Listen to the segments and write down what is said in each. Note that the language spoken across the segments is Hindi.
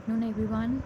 Afternoon everyone.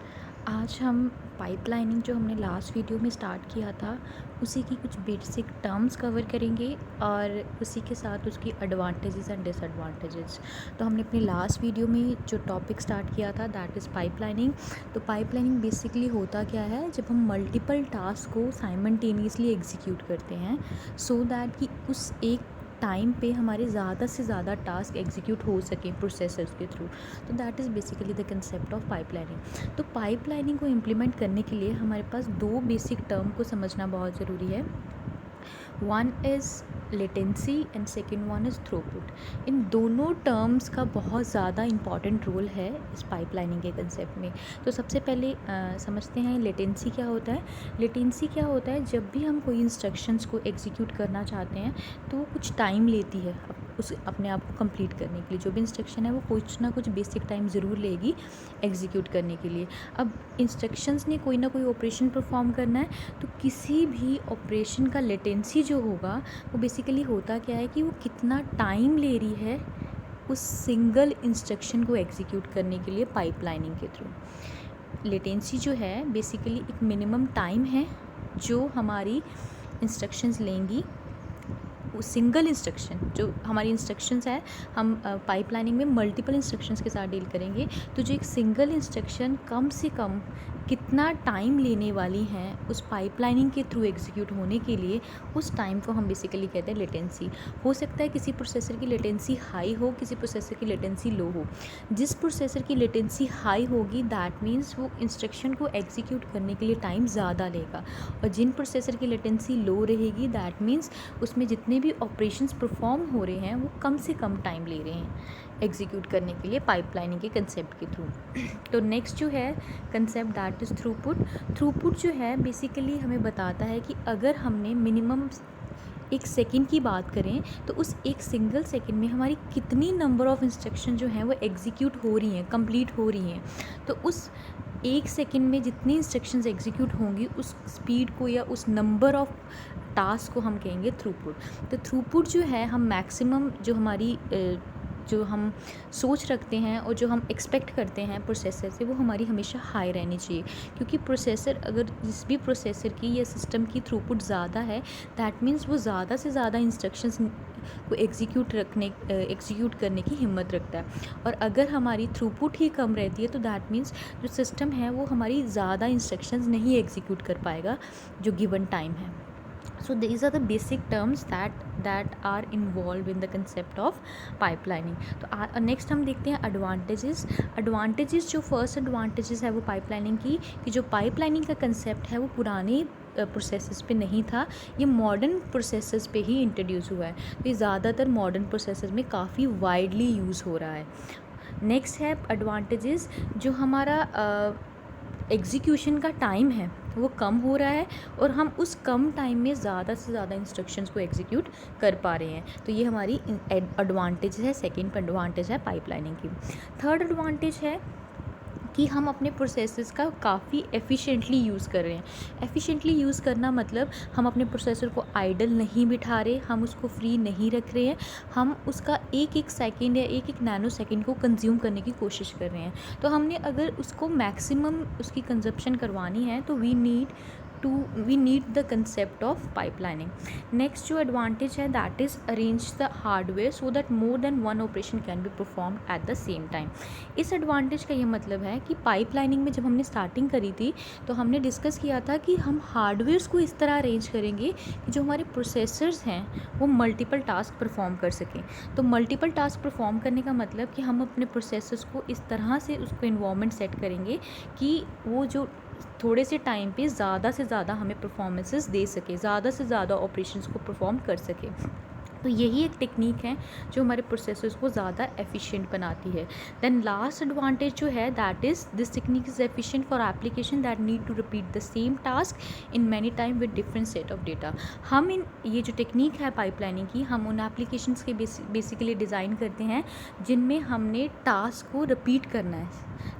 आज हम पाइपलाइनिंग जो हमने लास्ट वीडियो में स्टार्ट किया था उसी की कुछ बेसिक टर्म्स कवर करेंगे और उसी के साथ उसकी एडवांटेजेस एंड डिसएडवांटेजेस। तो हमने अपने लास्ट वीडियो में जो टॉपिक स्टार्ट किया था दैट इज़ पाइपलाइनिंग। तो पाइपलाइनिंग बेसिकली होता क्या है, जब हम मल्टीपल टास्क को साइमल्टेनियसली एग्जीक्यूट करते हैं सो दैट कि उस एक टाइम पे हमारे ज़्यादा से ज़्यादा टास्क एग्जीक्यूट हो सकें प्रोसेसर्स के थ्रू। तो that is basically the concept of pipelining. तो पाइपलाइनिंग को इम्प्लीमेंट करने के लिए हमारे पास दो बेसिक टर्म को समझना बहुत ज़रूरी है। One is latency and second one is throughput. इन दोनों टर्म्स का बहुत ज़्यादा इंपॉर्टेंट रोल है इस पाइपलाइनिंग के कंसेप्ट में। तो सबसे पहले समझते हैं लेटेंसी क्या होता है। लेटेंसी क्या होता है, जब भी हम कोई इंस्ट्रक्शंस को एग्जीक्यूट करना चाहते हैं तो वो कुछ टाइम लेती है उस अपने आप को कंप्लीट करने के लिए। जो भी इंस्ट्रक्शन है वो कुछ ना कुछ बेसिक टाइम ज़रूर लेगी एग्जीक्यूट करने के लिए। अब इंस्ट्रक्शंस ने कोई ना कोई ऑपरेशन परफॉर्म करना है, तो किसी भी ऑपरेशन का लेटेंसी जो होगा वो बेसिकली होता क्या है कि वो कितना टाइम ले रही है उस सिंगल इंस्ट्रक्शन को एग्जीक्यूट करने के लिए पाइपलाइनिंग के थ्रू। लेटेंसी जो है बेसिकली एक मिनिमम टाइम है जो हमारी इंस्ट्रक्शंस लेंगी। वो सिंगल इंस्ट्रक्शन जो हमारी इंस्ट्रक्शंस है, हम पाइपलाइनिंग में मल्टीपल इंस्ट्रक्शंस के साथ डील करेंगे। तो जो एक सिंगल इंस्ट्रक्शन कम से कम कितना टाइम लेने वाली हैं उस पाइपलाइनिंग के थ्रू एग्जीक्यूट होने के लिए, उस टाइम को हम बेसिकली कहते हैं लेटेंसी। हो सकता है किसी प्रोसेसर की लेटेंसी हाई हो, किसी प्रोसेसर की लेटेंसी लो हो। जिस प्रोसेसर की लेटेंसी हाई होगी दैट मीन्स वो इंस्ट्रक्शन को एग्जीक्यूट करने के लिए टाइम ज़्यादा लेगा, और जिन प्रोसेसर की लेटेंसी लो रहेगी दैट मीन्स उसमें जितने भी ऑपरेशंस परफॉर्म हो रहे हैं वो कम से कम टाइम ले रहे हैं एग्जीक्यूट करने के लिए पाइपलाइनिंग के कंसेप्ट के थ्रू। तो नेक्स्ट जो है concept that is throughput. Throughput जो है बेसिकली हमें बताता है कि अगर हमने मिनिमम एक सेकंड की बात करें तो उस एक सिंगल सेकंड में हमारी कितनी नंबर ऑफ़ इंस्ट्रक्शन जो हैं वो एग्जीक्यूट हो रही हैं, कंप्लीट हो रही हैं। तो उस एक सेकंड में जितनी इंस्ट्रक्शंस एग्जीक्यूट होंगी उस स्पीड को या उस नंबर ऑफ़ टास्क को हम कहेंगे थ्रूपुट। तो थ्रूपुट जो है हम मैक्सिमम जो हमारी जो हम सोच रखते हैं और जो हम एक्सपेक्ट करते हैं प्रोसेसर से, वो हमारी हमेशा हाई रहनी चाहिए। क्योंकि प्रोसेसर अगर जिस भी प्रोसेसर की या सिस्टम की थ्रूपुट ज़्यादा है दैट मीन्स वो ज़्यादा से ज़्यादा इंस्ट्रक्शंस को एग्जीक्यूट करने की हिम्मत रखता है। और अगर हमारी थ्रूपुट ही कम रहती है तो दैट मीन्स जो सिस्टम है वो हमारी ज़्यादा इंस्ट्रक्शंस नहीं एग्जीक्यूट कर पाएगा जो गिवन टाइम है। So these are the basic terms that are involved in the concept of pipelining. तो नेक्स्ट हम देखते हैं एडवांटेजेस। जो फर्स्ट एडवांटेजेस है वो पाइपलाइनिंग की कि जो पाइपलाइनिंग का कंसेप्ट है वो पुराने प्रोसेसेस पे नहीं था, ये मॉडर्न प्रोसेसेस पे ही इंट्रोड्यूस हुआ है। तो ये ज़्यादातर मॉडर्न प्रोसेसेस में काफ़ी वाइडली यूज़ हो रहा है। नेक्स्ट है एडवांटेजेस, जो हमारा एग्जीक्यूशन का टाइम है वो कम हो रहा है और हम उस कम टाइम में ज़्यादा से ज़्यादा इंस्ट्रक्शंस को एग्जीक्यूट कर पा रहे हैं। तो ये हमारी एडवांटेज है, सेकेंड एडवांटेज है पाइपलाइनिंग की। थर्ड एडवांटेज है कि हम अपने प्रोसेसेस का काफ़ी एफ़िशिएंटली यूज़ कर रहे हैं। एफ़िशिएंटली यूज़ करना मतलब हम अपने प्रोसेसर को आइडल नहीं बिठा रहे, हम उसको फ्री नहीं रख रहे हैं, हम उसका एक एक सेकंड या एक एक नैनो सेकंड को कंज्यूम करने की कोशिश कर रहे हैं। तो हमने अगर उसको मैक्सिमम उसकी कंजप्शन करवानी है तो we need the concept of pipelining. Next जो एडवांटेज है that is arrange the hardware so that more than one operation can be perform at the same time. इस एडवांटेज का ये मतलब है कि पाइपलाइनिंग में जब हमने स्टार्टिंग करी थी तो हमने डिस्कस किया था कि हम हार्डवेयर्स को इस तरह अरेंज करेंगे कि जो हमारे प्रोसेसर्स हैं वो मल्टीपल टास्क परफॉर्म कर सकें। तो मल्टीपल टास्क परफॉर्म करने का मतलब कि हम अपने प्रोसेसर्स को इस तरह से उसको इन्वायरमेंट सेट करेंगे कि वो जो थोड़े से टाइम पे ज़्यादा से ज़्यादा हमें परफॉर्मेंसेस दे सके, ज़्यादा से ज़्यादा ऑपरेशंस को परफॉर्म कर सके। तो यही एक टेक्निक है जो हमारे प्रोसेसर्स को ज़्यादा एफिशिएंट बनाती है। देन लास्ट एडवांटेज जो है that is this technique is efficient for application that need to repeat the same task in many time with different set of data. हम ये जो टेक्निक है पाइपलाइनिंग की, हम उन एप्लीकेशंस के बेसिकली डिज़ाइन करते हैं जिनमें हमने टास्क को रिपीट करना है,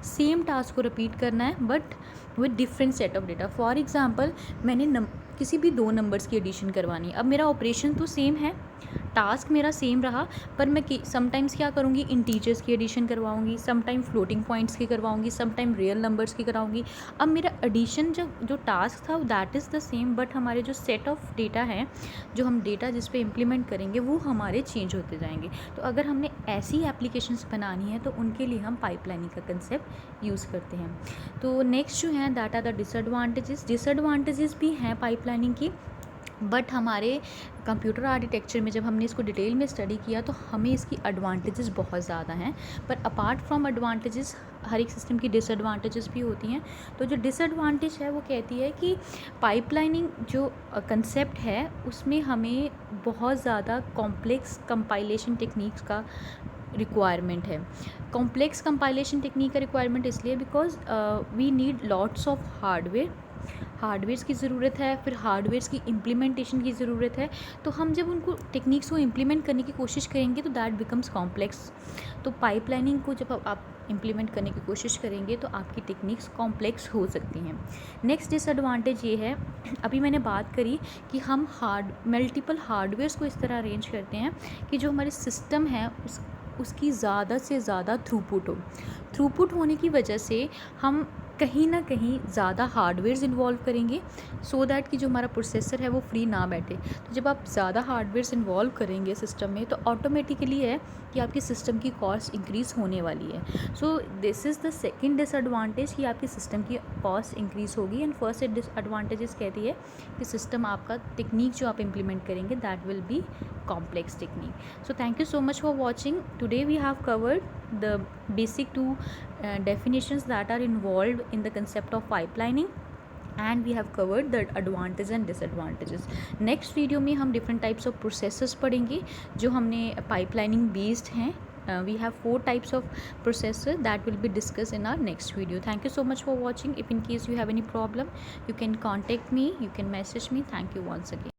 सेम टास्क को रिपीट करना है but with different set of data. For example मैंने किसी भी दो नंबर्स की एडिशन करवानी है। अब मेरा ऑपरेशन तो सेम है, टास्क मेरा सेम रहा, पर मैं समटाइम्स क्या करूँगी, इंटीजर्स की एडिशन करवाऊँगी, समटाइम फ्लोटिंग पॉइंट्स की करवाऊँगी, समटाइम रियल नंबर्स की कराऊँगी। अब मेरा एडिशन जो टास्क था that is the same, but हमारे जो सेट ऑफ डेटा है, जो हम डेटा जिस पे इम्प्लीमेंट करेंगे वो हमारे चेंज होते जाएंगे। तो अगर हमने ऐसी एप्लीकेशंस बनानी है तो उनके लिए हम पाइपलाइनिंग का कंसेप्ट यूज़ करते हैं। तो नेक्स्ट जो है दैट आर द डिसएडवांटेजेस भी हैं पाइपलाइनिंग की, बट हमारे कंप्यूटर आर्किटेक्चर में जब हमने इसको डिटेल में स्टडी किया तो हमें इसकी एडवांटेजेस बहुत ज़्यादा हैं। पर अपार्ट फ्रॉम एडवांटेजेस हर एक सिस्टम की डिसएडवांटेजेस भी होती हैं। तो जो डिसएडवांटेज है वो कहती है कि पाइपलाइनिंग जो कंसेप्ट है उसमें हमें बहुत ज़्यादा कॉम्प्लेक्स कंपाइलेशन टेक्निक्स का रिक्वायरमेंट है। कॉम्प्लेक्स कंपाइलेशन टेक्निक का रिक्वायरमेंट इसलिए because we need lots of hardwares की ज़रूरत है, फिर हार्डवेयर्स की इम्प्लीमेंटेशन की ज़रूरत है। तो हम जब उनको टेक्निक्स को इम्प्लीमेंट करने की कोशिश करेंगे तो दैट बिकम्स कॉम्प्लेक्स। तो पाइपलाइनिंग को जब आप इम्प्लीमेंट करने की कोशिश करेंगे तो आपकी टेक्निक्स कॉम्प्लेक्स हो सकती हैं। नेक्स्ट डिसएडवांटेज ये है, अभी मैंने बात करी कि हम मल्टीपल हार्डवेयर्स को इस तरह अरेंज करते हैं कि जो हमारे सिस्टम है उसकी ज़्यादा से ज़्यादा थ्रूपुट होने की वजह से हम कहीं ना कहीं ज़्यादा हार्डवेयर्स इन्वॉल्व करेंगे सो दैट कि जो हमारा प्रोसेसर है वो फ्री ना बैठे। तो जब आप ज़्यादा हार्डवेयर्स इन्वॉल्व करेंगे सिस्टम में तो ऑटोमेटिकली है कि आपकी सिस्टम की कॉस्ट इंक्रीज़ होने वाली है। So this is the second disadvantage कि आपकी सिस्टम की कॉस्ट इंक्रीज़ होगी। एंड फर्स्ट डिसएडवांटेजेस कहती है कि सिस्टम आपका टेक्निक जो आप इम्प्लीमेंट करेंगे that will be complex technique. So thank you so much for watching. Today we have covered the basic two definitions that are involved in the concept of pipelining, and we have covered the advantages and disadvantages. Next video में हम different types of processes पढ़ेंगे जो हमने pipelining based हैं. We have 4 types of processor that will be discussed in our next video. Thank you so much for watching. If in case you have any problem, you can contact me, you can message me. Thank you once again.